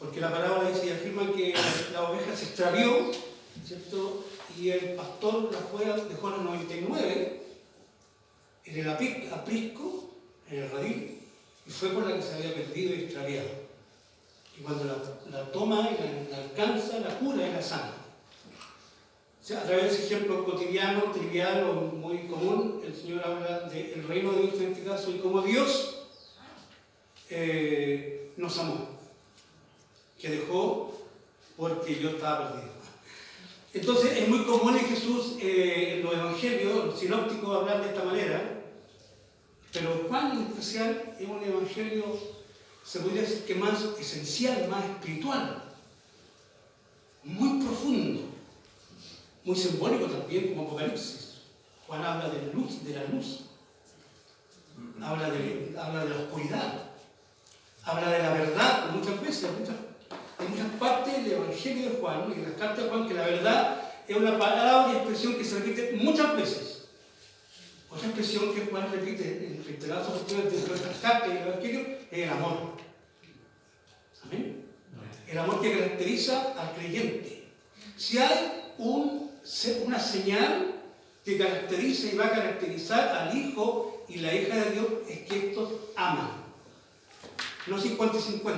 Porque la parábola dice y afirma que la oveja se extravió, ¿cierto? Y el pastor la fue, dejó las 99 en el aprisco, en el redil, y fue por la que se había perdido y extraviado. Y cuando la toma y la alcanza, la cura y la sana. O sea, a través de ese ejemplo cotidiano, trivial o muy común, el Señor habla del reino de Dios en este caso y cómo Dios nos amó, que dejó porque yo estaba perdido. Entonces es muy común en Jesús, en los evangelios, los sinópticos, hablar de esta manera, pero Juan en especial es un evangelio, se podría decir que más esencial, más espiritual, muy profundo, muy simbólico también, como Apocalipsis. Juan habla de la luz, habla de la oscuridad, habla de la verdad, muchas veces, hay muchas partes del Evangelio de Juan, en las cartas de Juan, que la verdad es una palabra y expresión que se repite muchas veces. Otra expresión que Juan repite en reiteradas oportunidades de nuestras cartas y el Evangelio es el amor. ¿Amén? El amor que caracteriza al creyente. Si hay una señal que caracteriza y va a caracterizar al hijo y la hija de Dios, es que estos aman. No 50-50,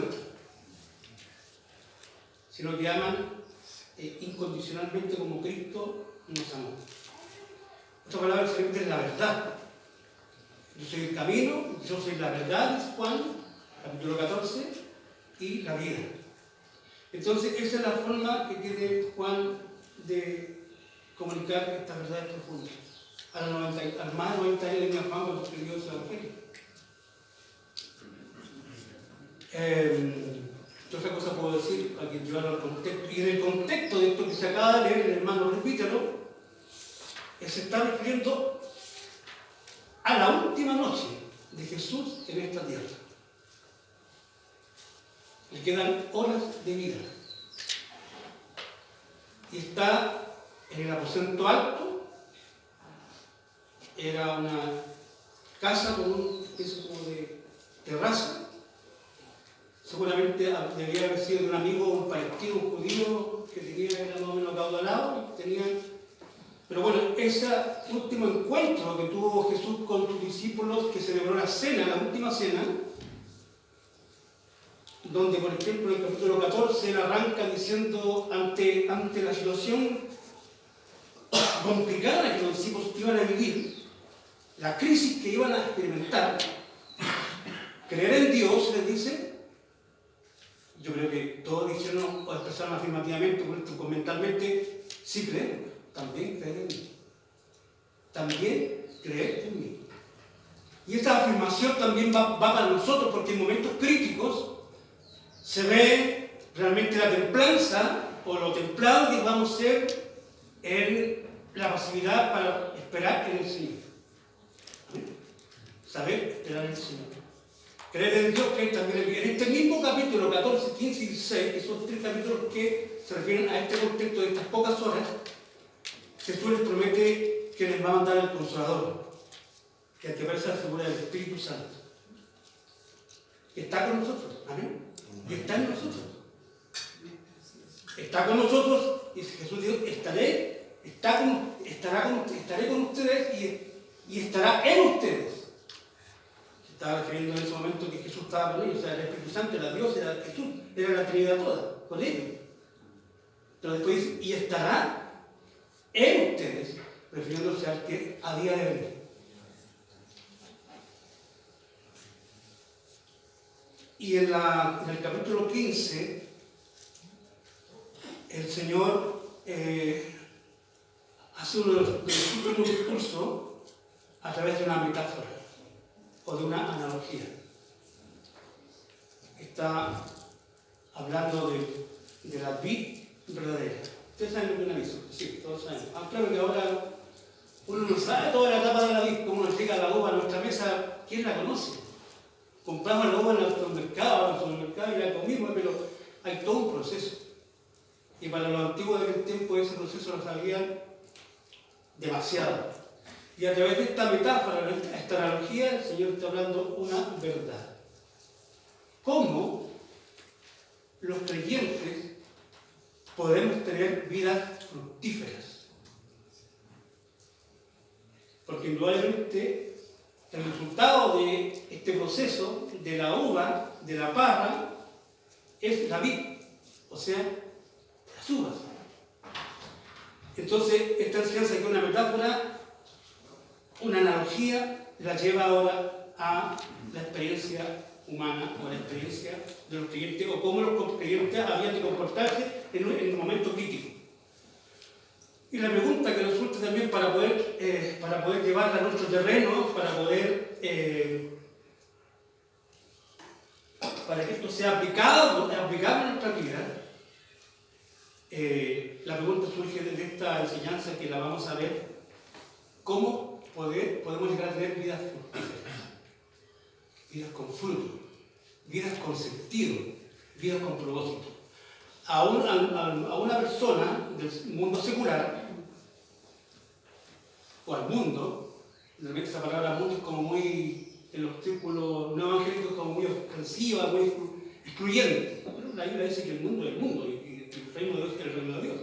sino que aman incondicionalmente como Cristo nos amó. Otra palabra que se repite es la verdad. Yo soy el camino, yo soy la verdad, dice Juan, capítulo 14, y la vida. Entonces, esa es la forma que tiene Juan de comunicar estas verdades profundas. Al más de 90 años tenía Juan cuando escribió su evangelio. ¿Qué otra cosa puedo decir para que llevarlo al contexto? Y en el contexto de esto que se acaba de leer, el hermano repítelo, se está refiriendo a la última noche de Jesús en esta tierra. Le quedan horas de vida. Y está en el aposento alto. Era una casa con una especie como de terraza. Seguramente debía haber sido de un amigo, un palestino, un judío que era más o menos acaudalado. Pero bueno, ese último encuentro que tuvo Jesús con sus discípulos, que celebró la cena, la última cena, donde por ejemplo en el capítulo 14 él arranca diciendo ante la situación complicada que los discípulos iban a vivir, la crisis que iban a experimentar, creer en Dios, les dice. Yo creo que todos dijeron o expresaron afirmativamente, mentalmente, sí creemos, también creer en mí. También creer en mí. Y esta afirmación también va para nosotros, porque en momentos críticos se ve realmente la templanza o lo templado que vamos a ser en la pasividad para esperar en el Señor. Saber esperar en el Señor. Creer en Dios, creer también en mí. En este mismo capítulo 14, 15 y 16, que son 3 capítulos que se refieren a este contexto de estas pocas horas, Jesús les promete que les va a mandar el Consolador, que al que parece la figura del Espíritu Santo. Está con nosotros, amén. Y está en nosotros. Está con nosotros, y Jesús dijo, estaré con ustedes y estará en ustedes. Se estaba refiriendo en ese momento que Jesús estaba con ellos, o sea, el Espíritu Santo era Dios, era Jesús, era la Trinidad toda, con ellos. Pero después dice, y estará en ustedes, refiriéndose al que había de venir. Y en el capítulo 15, el Señor hace uno de los últimos discursos a través de una metáfora o de una analogía. Está hablando de la vid verdadera. ¿Ustedes saben lo que es una vid? Sí, todos saben. Claro que ahora uno no sabe toda la etapa de la vid, cómo nos llega la uva a nuestra mesa, ¿quién la conoce? Compramos la uva en el supermercado y la comimos, pero hay todo un proceso. Y para los antiguos de aquel tiempo ese proceso lo sabían demasiado. Y a través de esta metáfora, esta analogía, el Señor está hablando una verdad. ¿Cómo los creyentes podemos tener vidas fructíferas. Porque indudablemente el resultado de este proceso, de la uva, de la parra, es la vid, o sea, las uvas. Entonces, esta enseñanza, que es una metáfora, una analogía, la lleva ahora a la experiencia humana o la experiencia de los creyentes, o cómo los creyentes habían de comportarse en un momento crítico. Y la pregunta que resulta también para poder llevarla a nuestro terreno, para que esto sea aplicable en nuestra vida, la pregunta surge desde esta enseñanza que la vamos a ver: ¿cómo podemos llegar a tener vidas fructíferas? Vidas con fruto, vidas con sentido, vidas con propósito. A una persona del mundo secular, o al mundo, realmente esa palabra mundo es como muy, en los círculos no evangélicos, como muy ofensiva, muy excluyente. Bueno, la Biblia dice que el mundo es el mundo y el reino de Dios es el reino de Dios.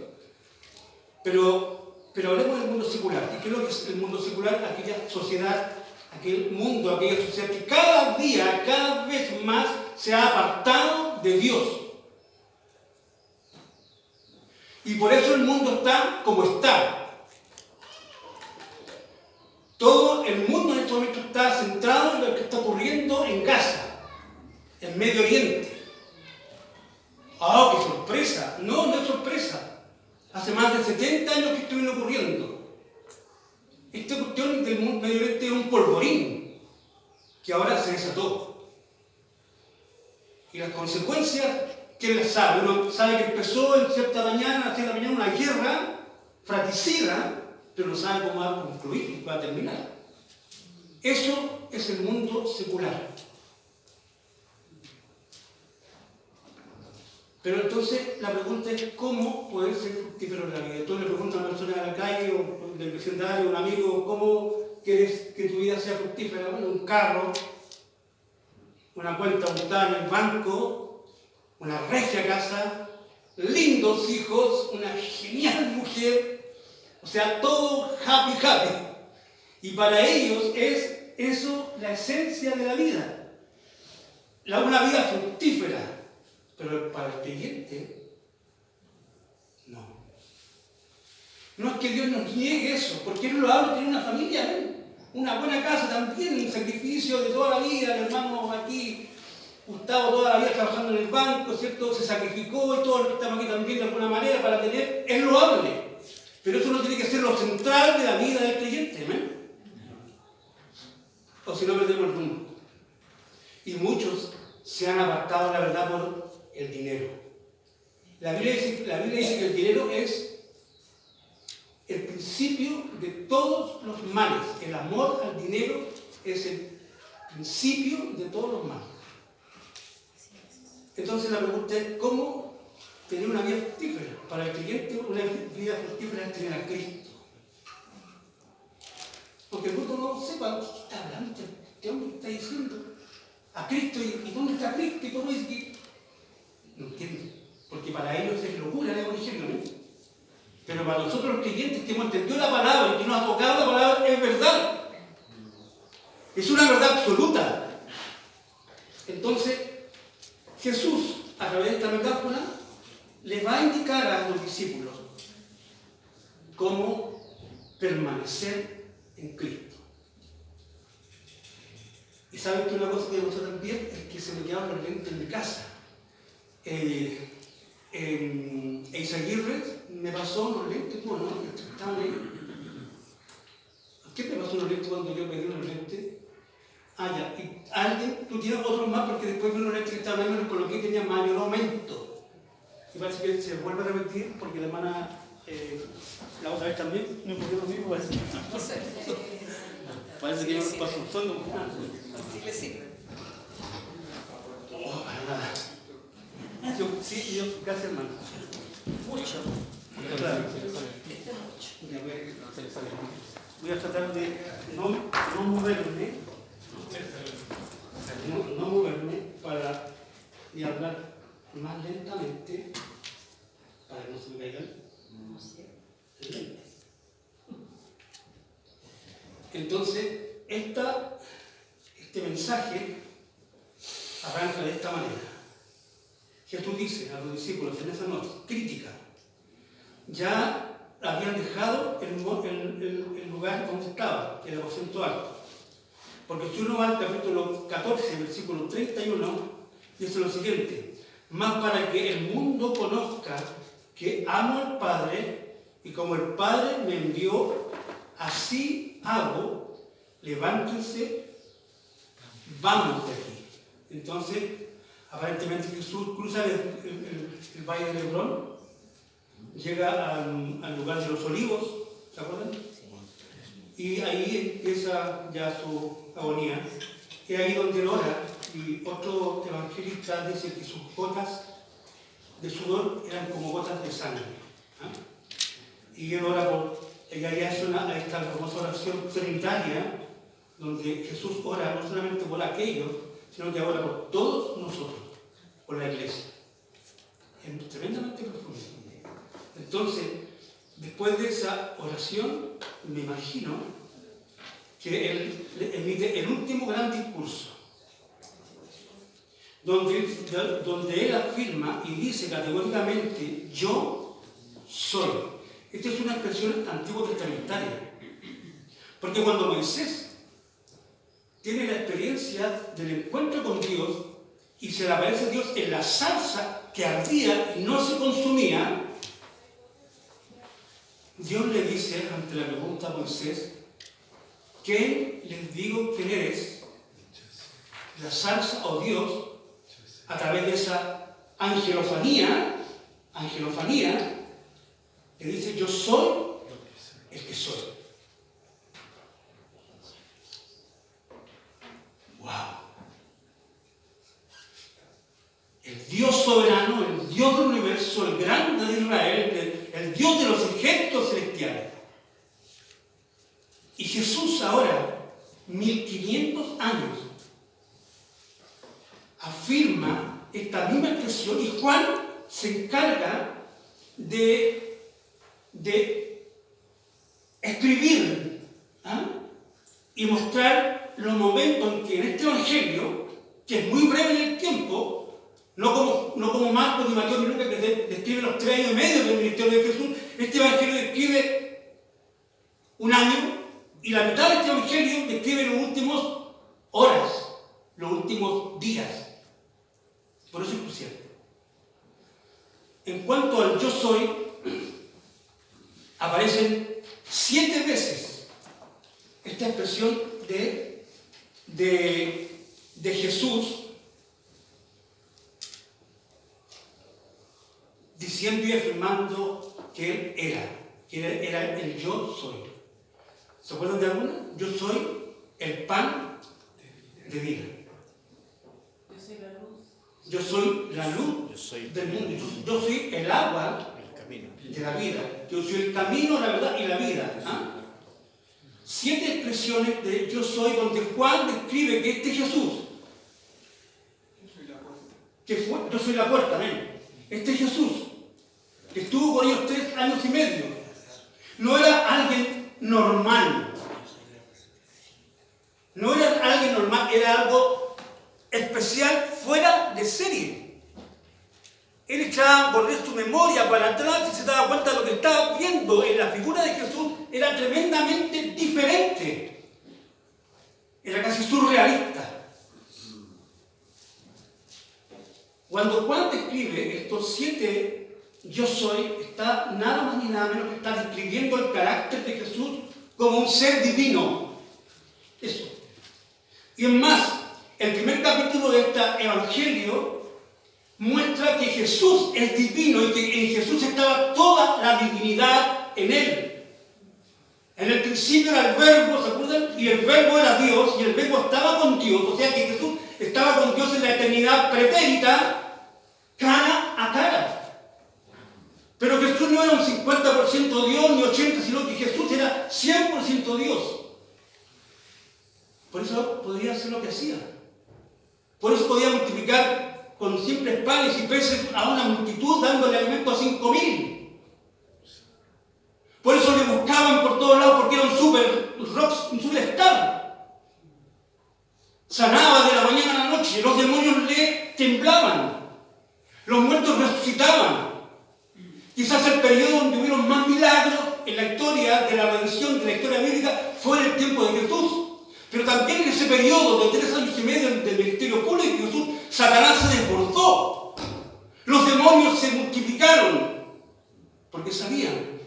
Pero hablemos del mundo secular. ¿Y qué es lo que es el mundo secular? Aquella sociedad, aquel mundo, aquella sociedad que cada día, cada vez más se ha apartado de Dios. Y por eso el mundo está como está. Todo el mundo en este momento está centrado en lo que está ocurriendo en Gaza, en Medio Oriente. ¡Ah, qué sorpresa! No, no es sorpresa. Hace más de 70 años que esto viene ocurriendo. Esta cuestión del Medio Oriente es un polvorín que ahora se desató. Y las consecuencias, ¿quién las sabe? Uno sabe que empezó en cierta mañana, a cierta mañana, una guerra fratricida, pero no sabe cómo va a concluir y va a terminar. Eso es el mundo secular. Pero entonces la pregunta es: ¿cómo poder ser fructífero en la vida? Entonces le pregunto a una persona de la calle o del vecindario, un amigo: ¿cómo quieres que tu vida sea fructífera? Bueno, un carro, una cuenta montada en el banco, una regia casa, lindos hijos, una genial mujer, o sea, todo happy. Y para ellos es eso la esencia de la vida, una vida fructífera. Pero para el creyente, no. No es que Dios nos niegue eso, porque Él lo habla, tiene una familia, ¿ven? Una buena casa también, un sacrificio de toda la vida. El hermano aquí, Gustavo, toda la vida trabajando en el banco, ¿cierto? Se sacrificó y todos los que estamos aquí también de alguna manera para tener, es loable. Pero eso no tiene que ser lo central de la vida del creyente, ¿ven? O si no, perdemos el rumbo. Y muchos se han apartado, la verdad, por el dinero. La Biblia dice que el dinero es el principio de todos los males. El amor al dinero es el principio de todos los males. Entonces la pregunta es: ¿cómo tener una vida fructífera? Para el creyente, una vida fructífera es tener a Cristo. Porque el mundo no sepa qué está hablando, este hombre está diciendo a Cristo, ¿y dónde está Cristo? ¿Y cómo dice que...? No entienden, porque para ellos es locura el evangelio, ¿no? Pero para nosotros los creyentes que hemos entendido la palabra y que nos ha tocado la palabra, es verdad. Es una verdad absoluta. Entonces, Jesús, a través de esta metáfora, les va a indicar a los discípulos cómo permanecer en Cristo. Y saben que una cosa que me pasó también es que se me quedaron los lentes en mi casa. En Eizaguirre me pasó unos lentes, bueno, estaban ahí. ¿Qué me pasó unos lentes cuando yo pedí unos lentes? Ah, ya, y alguien, tú tienes otros más porque después vi unos lentes que estaban ahí, me los coloqué y tenía mayor aumento. Y parece que se vuelve a repetir porque la hermana, la otra vez también, me ocurrió lo mismo, parece. No sé. Parece que yo me paso usando. Sí le sirve. Oh, para nada. Gracias, hermano. Mucho. Claro. Mucho. Voy a tratar de no moverme. No moverme para y hablar más lentamente, para que no se me caigan el lente. Entonces, este mensaje arranca de esta manera. Jesús dice a los discípulos en esa noche, crítica, ya habían dejado el lugar donde estaba, el aposento alto. Porque si uno va al capítulo 14, versículo 31, dice lo siguiente: más para que el mundo conozca que amo al Padre, y como el Padre me envió, así hago, levántense, vamos de aquí. Entonces, aparentemente Jesús cruza el valle de Hebrón, llega al lugar de los olivos, ¿se acuerdan? Y ahí empieza ya su agonía. Es ahí donde él ora, y otro evangelista dice que sus gotas de sudor eran como gotas de sangre. Y él ora ella ya hace esta famosa oración trinitaria, donde Jesús ora no solamente por aquellos, sino que ora por todos nosotros, por la iglesia. Es tremendamente profundo. Entonces, después de esa oración, me imagino que él emite el último gran discurso, donde él afirma y dice categóricamente: yo soy. Esta es una expresión antigua testamentaria, porque cuando Moisés tiene la experiencia del encuentro con Dios y se le aparece Dios en la zarza que ardía y no se consumía, Dios le dice, ante la pregunta a Moisés: ¿quién les digo quién eres? La zarza o Dios, a través de esa angelofanía, que dice: yo soy el que soy. ¡Wow! El Dios soberano, el Dios del universo, el grande de Israel, el Dios de los ejércitos celestiales. Y Jesús ahora, 1500 años, afirma esta misma expresión, y Juan se encarga de escribir y mostrar los momentos en que en este evangelio, que es muy breve en el tiempo, no como Marcos y Mateo y Lucas, que describen los 3 años y medio del ministerio de Jesús, este evangelio describe un año, y la mitad de este evangelio describe las últimas horas, los últimos días. Por eso es crucial. En cuanto al yo soy, aparecen 7 veces esta expresión de Jesús diciendo y afirmando que Él era el yo soy. ¿Se acuerdan de alguna? Yo soy el pan de vida. Yo soy la luz del mundo. Yo soy el agua de la vida. Yo soy el camino, la verdad y la vida. 7 expresiones de yo soy, donde Juan describe que este Jesús, yo soy la puerta, amén. Este Jesús, que estuvo con ellos 3 años y medio, no era alguien normal. No era alguien normal, era algo especial, fuera de serie. Él echaba a correr su memoria para atrás y se daba cuenta de lo que estaba viendo en la figura de Jesús era tremendamente diferente. Era casi surrealista. Cuando Juan describe estos 7 yo soy, está nada más ni nada menos que está describiendo el carácter de Jesús como un ser divino. Eso. Y es más, el primer capítulo de este evangelio muestra que Jesús es divino y que en Jesús estaba toda la divinidad en él. En el principio era el verbo, ¿se acuerdan? Y el verbo era Dios, y el verbo estaba con Dios. O sea que Jesús estaba con Dios en la eternidad pretérita, cara a cara. Pero Jesús no era un 50% Dios ni 80%, sino que Jesús era 100% Dios. Por eso podía hacer lo que hacía. Por eso podía multiplicar con simples panes y peces a una multitud, dándole alimento a 5.000. Por eso le buscaban por todos lados, porque era un superstar. Sanaba de la mañana a la noche, los demonios le temblaban, los muertos resucitaban. Quizás el periodo donde hubieron más milagros en la historia de la redención, de la historia bíblica, fue en el tiempo de Jesús. Pero también en ese periodo de 3 años y medio del ministerio público de Jesús, Satanás se desbordó. Los demonios se multiplicaron, porque sabían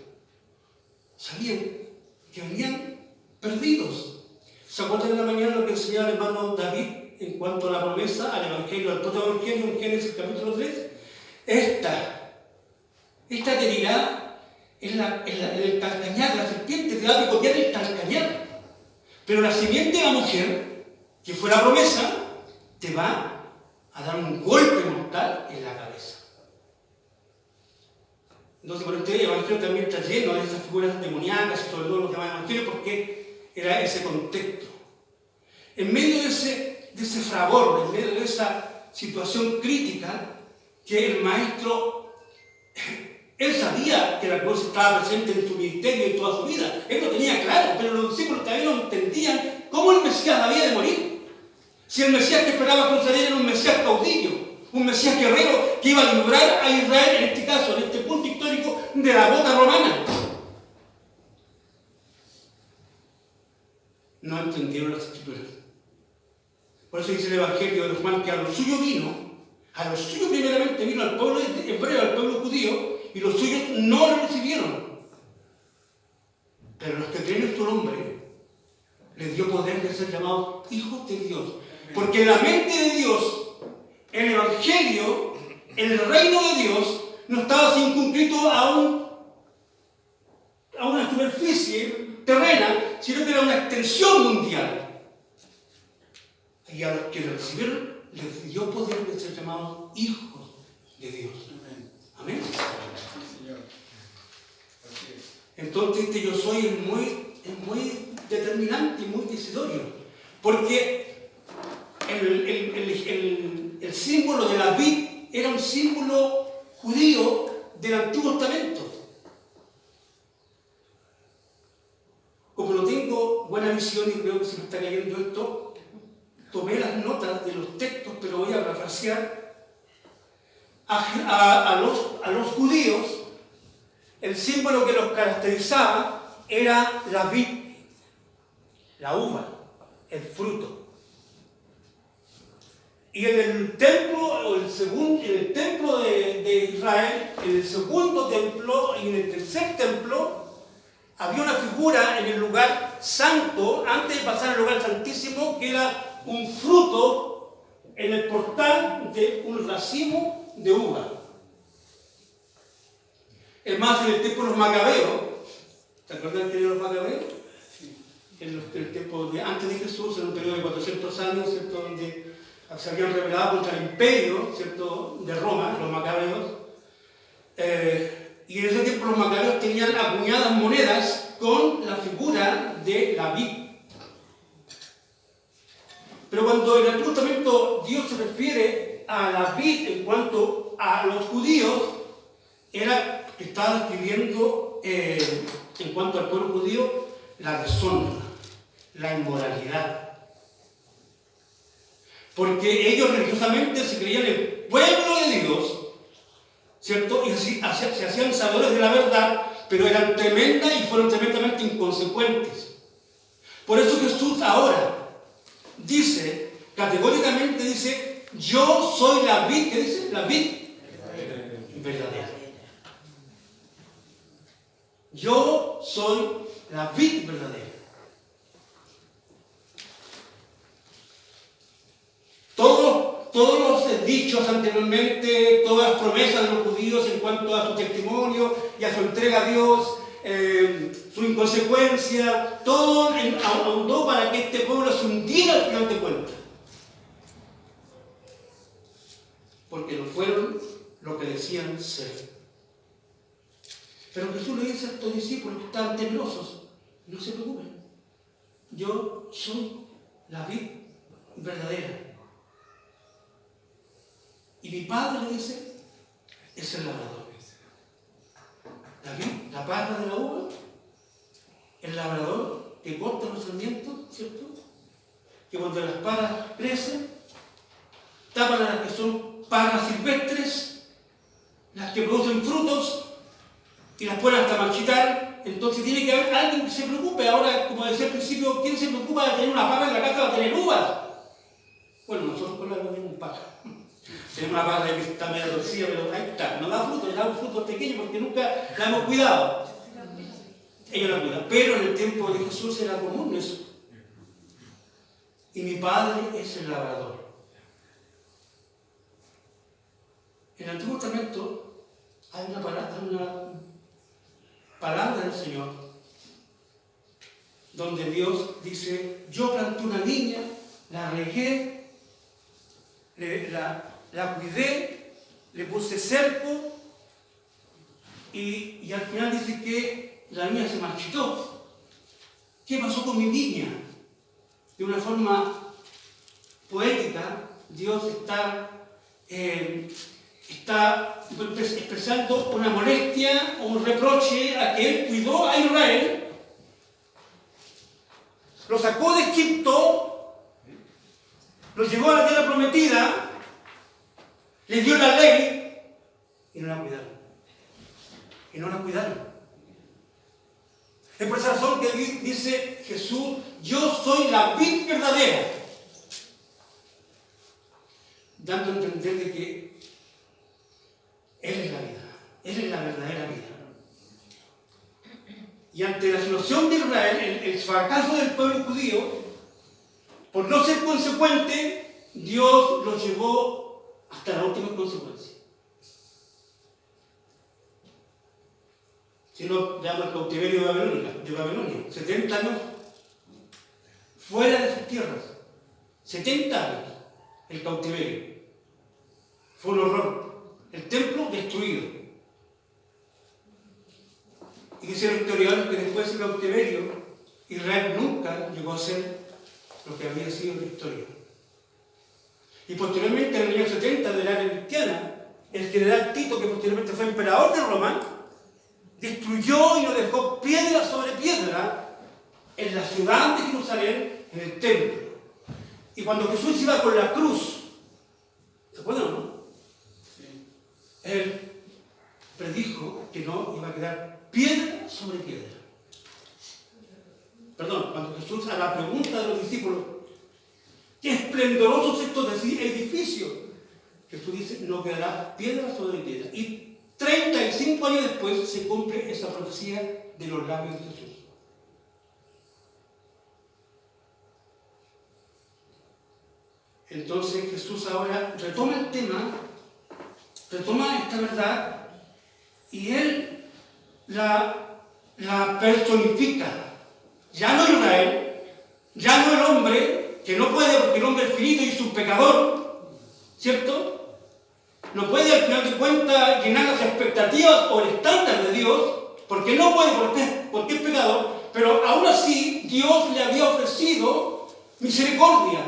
que venían perdidos. ¿Se acuerdan en la mañana lo que enseñaba el hermano David en cuanto a la promesa, al evangelio, al propio evangelio en Génesis capítulo 3? Esta te dirá en el calcañar, la serpiente te va a picotear el calcañar. Pero la simiente de la mujer, que fue la promesa, te va a dar un golpe mortal en la cabeza. Entonces, por este evangelio también está lleno de esas figuras demoníacas y sobre todo los demás evangelios, porque era ese contexto. En medio de ese fragor, en medio de esa situación crítica, que el maestro, él sabía que la cruz estaba presente en su ministerio y en toda su vida. Él lo tenía claro, pero los discípulos todavía no entendían cómo el Mesías había de morir. Si el Mesías que esperaba cruzar era un Mesías caudillo, un Mesías guerrero que iba a librar a Israel, en este caso, en este punto histórico, de la bota romana. No entendieron las escrituras. Por eso dice el Evangelio de Juan que a lo suyo primeramente vino al pueblo hebreo, al pueblo judío, y los suyos no lo recibieron. Pero los que creen en su nombre, les dio poder de ser llamados hijos de Dios. Porque en la mente de Dios, el Evangelio, el reino de Dios, no estaba circunscrito a una superficie terrena, sino que era una extensión mundial. Y a los que lo recibieron, les dio poder de ser llamados hijos de Dios. Amén. Entonces este yo soy es muy determinante y muy decisorio, porque el símbolo de la vid era un símbolo judío del Antiguo Testamento. Como no tengo buena visión y creo que se me está cayendo esto, tomé las notas de los textos, pero voy a parafrasear. A los judíos, el símbolo que los caracterizaba era la vid, la uva, el fruto. Y en el templo, en el templo de Israel, en el segundo templo y en el tercer templo, había una figura en el lugar santo, antes de pasar al lugar santísimo, que era un fruto en el portal de un racimo de uva. Es más, en el tiempo de los macabeos, ¿te acuerdan que eran los macabeos? Sí. En el tiempo antes de Jesús, en un periodo de 400 años, ¿cierto? Donde se habían rebelado contra el imperio, ¿cierto? De Roma, los macabeos. Y en ese tiempo los macabeos tenían acuñadas monedas con la figura de la vid. Pero cuando en el Antiguo Testamento Dios se refiere a la vid en cuanto a los judíos, estaba describiendo en cuanto al pueblo judío la deshonra, la inmoralidad. Porque ellos religiosamente se creían el pueblo de Dios, ¿cierto? Y se hacían sabedores de la verdad, pero eran tremendas y fueron tremendamente inconsecuentes. Por eso Jesús ahora dice, categóricamente dice, yo soy la vid, ¿qué dice? La vid verdadera. Yo soy la vid verdadera. Todos los dichos anteriormente, todas las promesas de los judíos en cuanto a su testimonio y a su entrega a Dios, su inconsecuencia, todo ahondó para que este pueblo se hundiera al final de cuentas. Porque no fueron lo que decían ser. Pero Jesús le dice a estos discípulos que estaban temerosos, no se preocupen, yo soy la vid verdadera. Y mi padre, le dice, es el labrador. La parra de la uva, el labrador que corta los sarmientos, ¿cierto? Que cuando las parras crecen, tapan a las que son parras silvestres, las que producen frutos, y las pueden hasta marchitar. Entonces tiene que haber alguien que se preocupe. Ahora, como decía al principio, ¿quién se preocupa de tener una parra en la casa o de tener uvas? Bueno, nosotros con la tenemos un parra. Tenemos una parra que está medio torcida, pero ahí está. No da frutos, da un fruto pequeño porque nunca la hemos cuidado. Ella la cuida. Pero en el tiempo de Jesús era común eso. Y mi padre es el labrador. En el Antiguo Testamento hay una palabra del Señor donde Dios dice: yo planté una viña, la regué, la cuidé, le puse cerco y al final dice que la viña se marchitó. ¿Qué pasó con mi viña? De una forma poética, Dios está expresando una molestia o un reproche a que Él cuidó a Israel, lo sacó de Egipto, lo llevó a la tierra prometida, les dio la ley y no la cuidaron. Y no la cuidaron. Es por esa razón que dice Jesús: yo soy la vid verdadera, dando a entender de que Él es la vida, Él es la verdadera vida. Y ante la situación de Israel, el fracaso del pueblo judío, por no ser consecuente, Dios los llevó hasta la última consecuencia. Si no, veamos el cautiverio de Babilonia, 70 años fuera de sus tierras, 70 años el cautiverio. Fue un horror. El templo destruido. Y dicen los historiadores que después del cautiverio, Israel nunca llegó a ser lo que había sido en la historia. Y posteriormente, en el año 70 de la era cristiana, el general Tito, que posteriormente fue emperador de Roma, destruyó y no dejó piedra sobre piedra en la ciudad de Jerusalén, en el templo. Y cuando Jesús iba con la cruz, ¿se acuerdan o no? Él predijo que no iba a quedar piedra sobre piedra. Perdón, cuando Jesús, a la pregunta de los discípulos, qué esplendorosos estos edificios, Jesús dice: no quedará piedra sobre piedra. Y 35 años después se cumple esa profecía de los labios de Jesús. Entonces Jesús ahora retoma el tema, retoma esta verdad, y Él la personifica. Ya no Israel, ya no el hombre, que no puede porque el hombre es finito y es un pecador, ¿cierto? No puede al final de cuentas llenar las expectativas o el estándar de Dios, porque no puede, porque es pecador, pero aún así Dios le había ofrecido misericordia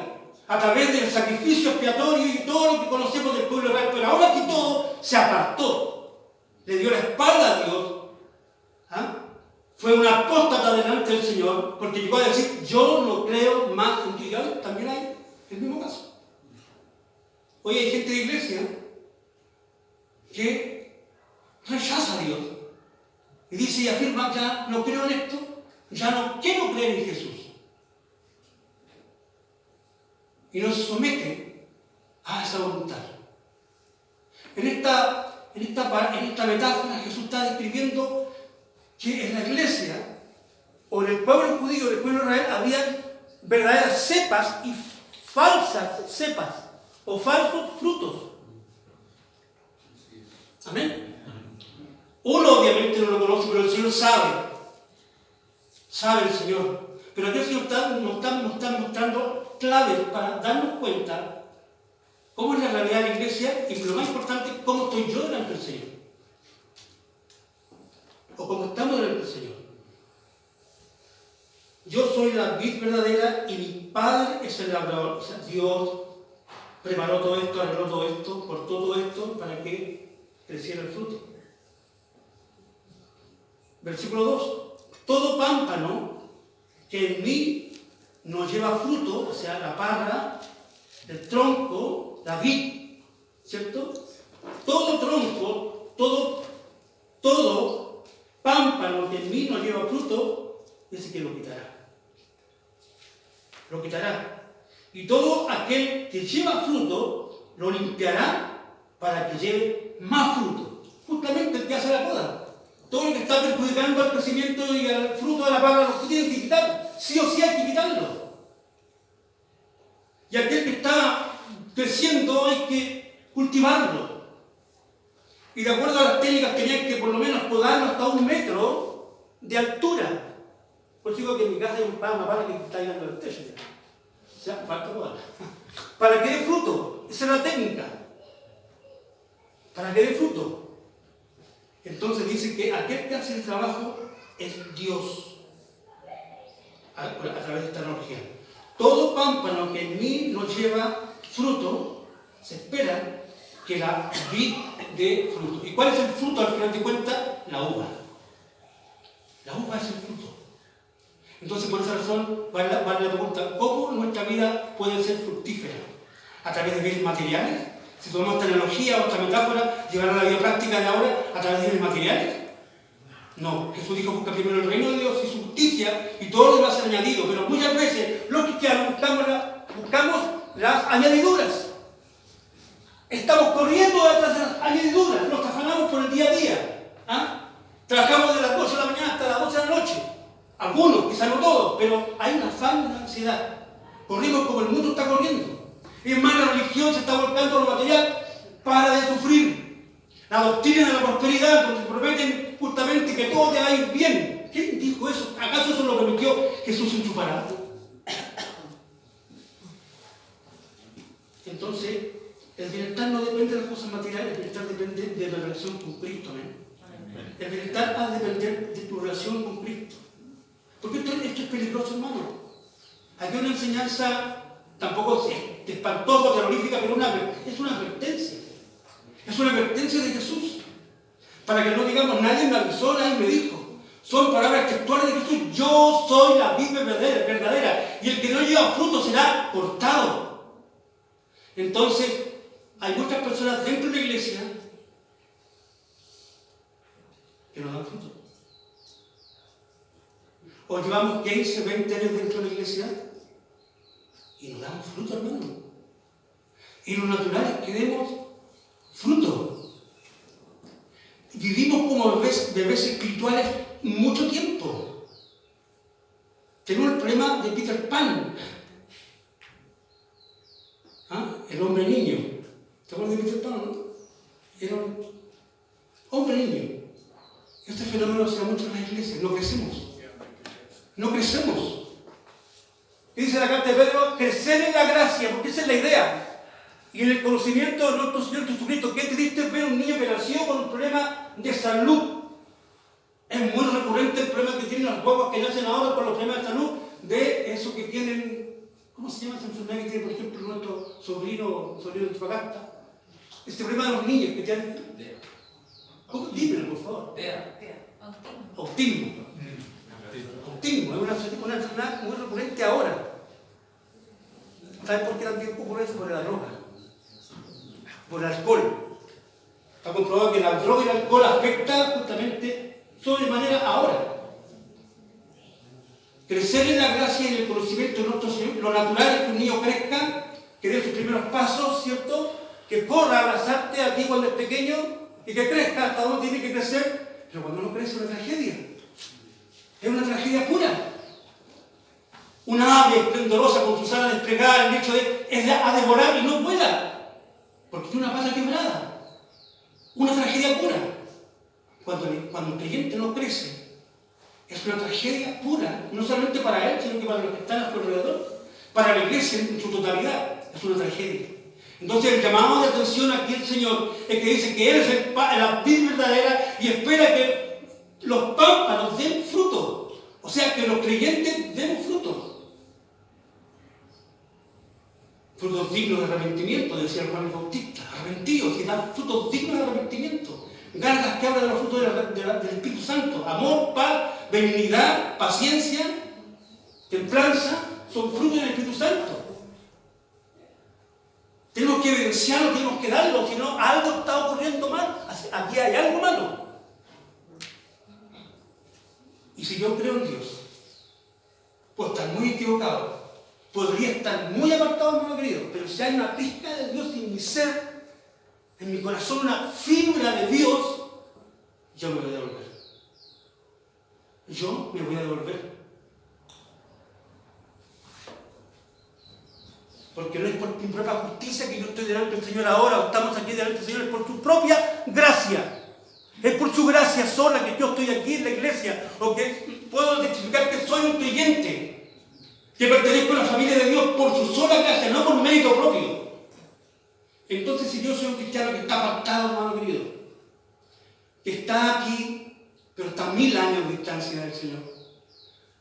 a través del sacrificio expiatorio y todo lo que conocemos del pueblo de Israel, pero ahora que todo se apartó, le dio la espalda a Dios. Fue un apóstata delante del Señor, porque llegó a decir: yo no creo más en Dios. Y también hay el mismo caso. Hoy hay gente de iglesia que rechaza a Dios y dice y afirma: ya no creo en esto, ya no quiero creer en Jesús. Y no se somete a esa voluntad. En esta metáfora Jesús está describiendo que en la iglesia o en el pueblo judío, del pueblo de Israel, había verdaderas cepas y falsas cepas o falsos frutos. Amén. Uno obviamente no lo conoce, pero el Señor sabe. Sabe el Señor. Pero aquí el Señor nos está mostrando claves para darnos cuenta cómo es la realidad de la iglesia y, lo más importante, cómo estoy yo delante del Señor. O cómo estamos delante del Señor. Yo soy la vid verdadera y mi Padre es el labrador. O sea, Dios preparó todo esto, arregló todo esto, cortó todo esto para que creciera el fruto. Versículo 2. Todo pámpano que en mí no lleva fruto, o sea, la parra, el tronco, la vid, ¿cierto? Todo tronco, todo pámpano que en mí no lleva fruto, ese que lo quitará. Lo quitará. Y todo aquel que lleva fruto, lo limpiará para que lleve más fruto. Justamente el que hace la poda. Todo lo que está perjudicando al crecimiento y al fruto de la parra lo tienen que quitar. Sí o sí hay que quitarlo. Y aquel que está creciendo hay que cultivarlo. Y de acuerdo a las técnicas tenían que por lo menos podarlo hasta 1 metro de altura. Por eso digo que en mi casa hay una parra que está llegando al techo. O sea, falta podarla. Para que dé fruto. Esa es la técnica. Para que dé fruto. Entonces dice que aquel que hace el trabajo es Dios. A través de esta analogía. Todo pámpano que en mí no lleva fruto, se espera que la vid dé fruto. ¿Y cuál es el fruto al final de cuentas? La uva. La uva es el fruto. Entonces, por esa razón, vale la pregunta, ¿cómo nuestra vida puede ser fructífera? ¿A través de bienes materiales? Si tomamos esta analogía o esta metáfora, llevar a la vida práctica de ahora a través de bienes materiales. No, Jesús dijo, busca primero el reino de Dios y su justicia y todo lo demás es añadido. Pero muchas veces los cristianos buscamos las añadiduras. Estamos corriendo detrás de las añadiduras, nos afanamos por el día a día. ¿Ah? Trabajamos de las 8 de la mañana hasta las 12 de la noche. Algunos, quizás no todos, pero hay un afán, una ansiedad. Corrimos como el mundo está corriendo. Es más, la religión se está volcando a lo material para de sufrir. La doctrina de la prosperidad, donde prometen justamente que todo te va a ir bien. ¿Quién dijo eso? ¿Acaso eso lo permitió Jesús en su parada? Entonces, el bienestar no depende de las cosas materiales, el bienestar depende de la relación con Cristo. El bienestar ha de depender de tu relación con Cristo. Porque esto es peligroso, hermano. Aquí hay una enseñanza, tampoco es espantosa, terrorífica, pero es una advertencia. Es una advertencia de Jesús. Para que no digamos, nadie me avisó, nadie me dijo. Son palabras textuales de Jesús. Yo soy la vid verdadera. Y el que no lleva fruto será cortado. Entonces, hay muchas personas dentro de la iglesia que no dan fruto. O llevamos 15, 20 años dentro de la iglesia y no damos fruto, hermano. Y lo natural es que demos fruto. Vivimos como bebés espirituales mucho tiempo. Tenemos el problema de Peter Pan. ¿Ah? El hombre niño. ¿Te acuerdas de Peter Pan, no? Era un hombre niño. Este fenómeno se da mucho en las iglesias. No crecemos. No crecemos. ¿Qué dice la carta de Pedro? Crecer en la gracia, porque esa es la idea. Y en el conocimiento de nuestro Señor Jesucristo. Qué triste es ver un niño que nació con un problema de salud. Es muy recurrente el problema que tienen las guaguas que nacen ahora con los problemas de salud, de eso que tienen, ¿cómo se llama esa enfermedad que tiene, por ejemplo, nuestro sobrino de Antofagasta? Este problema de los niños que tienen... ¿Cómo? Dímelo, por favor. Autismo. Autismo es una enfermedad muy recurrente ahora. ¿Sabes por qué también ocurre eso? Por la droga. Por el alcohol. Está comprobado que la droga y el alcohol afectan justamente sobremanera ahora. Crecer en la gracia y en el conocimiento de nuestro Señor, lo natural es que un niño crezca, que dé sus primeros pasos, ¿cierto? Que corra a abrazarte a ti cuando es pequeño y que crezca hasta donde tiene que crecer, pero cuando no crece es una tragedia. Es una tragedia pura. Una ave esplendorosa con sus alas desplegadas, el hecho es a devorar y no vuela, porque tiene una pata quebrada. Una tragedia pura. Cuando el creyente no crece, es una tragedia pura, no solamente para él, sino que para los que están a su alrededor, para la iglesia en su totalidad, es una tragedia. Entonces el llamado de atención aquí el Señor es que dice que Él es la vid verdadera y espera que los pámpanos den fruto, o sea que los creyentes den fruto. Frutos dignos de arrepentimiento, decía Juan el Bautista. Arrepentidos y dan frutos dignos de arrepentimiento. Gálatas que habla de los frutos del Espíritu Santo. Amor, paz, benignidad, paciencia, templanza, son frutos del Espíritu Santo. Tenemos que evidenciarlo, tenemos que darlo, si no, algo está ocurriendo mal. Aquí hay algo malo. Y si yo creo en Dios, puedo estar muy equivocado, podría estar muy apartado, hermano querido, pero si hay una pizca de Dios en mi ser, en mi corazón, una fibra de Dios, yo me voy a devolver. Yo me voy a devolver. Porque no es por mi propia justicia que yo estoy delante del Señor ahora, o estamos aquí delante del Señor, es por su propia gracia. Es por su gracia sola que yo estoy aquí en la iglesia, o que puedo testificar que soy un creyente, que pertenezco a la familia de Dios por su sola gracia, no por mérito propio. Entonces, si yo soy un cristiano que está apartado, hermano querido, que está aquí, pero está a 1000 años de distancia del Señor.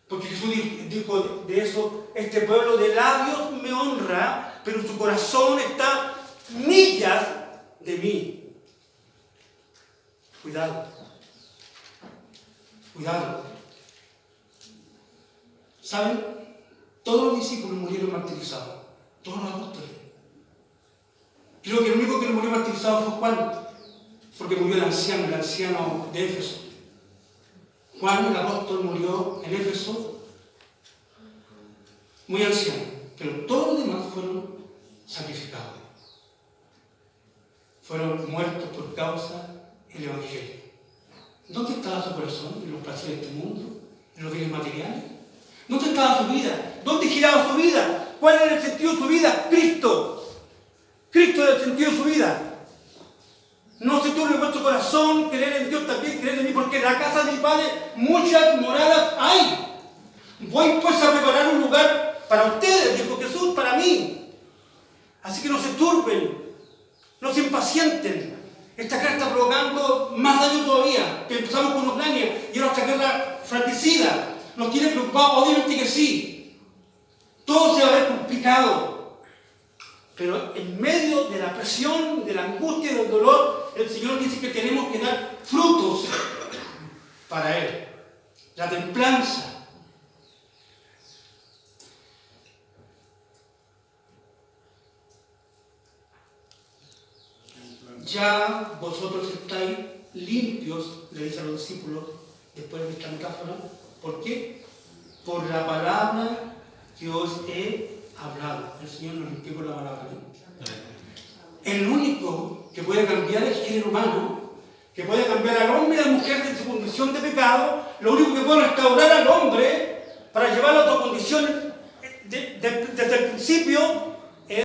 Porque Jesús dijo de eso, este pueblo de labios me honra, pero su corazón está millas de mí. Cuidado. Cuidado. ¿Saben? Todos los discípulos murieron martirizados. Todos los apóstoles. Creo que el único que no murió martirizado fue Juan, porque murió el anciano de Éfeso. Juan, el apóstol, murió en Éfeso muy anciano, pero todos los demás fueron sacrificados. Fueron muertos por causa del Evangelio. ¿Dónde estaba su corazón? ¿En los placeres de este mundo? ¿En los bienes materiales? ¿Dónde estaba su vida? ¿Dónde giraba su vida? ¿Cuál era el sentido de su vida? Cristo. Cristo era el sentido de su vida. No se turbe vuestro corazón, creer en Dios también, creer en mí, porque en la casa de mi Padre muchas moradas hay. Voy pues a preparar un lugar para ustedes, dijo Jesús, para mí. Así que no se turben, no se impacienten. Esta guerra está provocando más daño todavía, que empezamos con Ucrania y ahora esta guerra fratricida. Nos tiene preocupados, obviamente que sí. Todo se va a ver complicado. Pero en medio de la presión, de la angustia y del dolor, el Señor dice que tenemos que dar frutos para Él. La templanza. Ya vosotros estáis limpios, le dice a los discípulos después de esta metáfora. ¿Por qué? Por la palabra que os he hablado. El Señor nos limpió por la palabra. El único que puede cambiar el género humano, que puede cambiar al hombre y a la mujer de su condición de pecado, lo único que puede restaurar al hombre para llevarlo a otra condición desde el principio,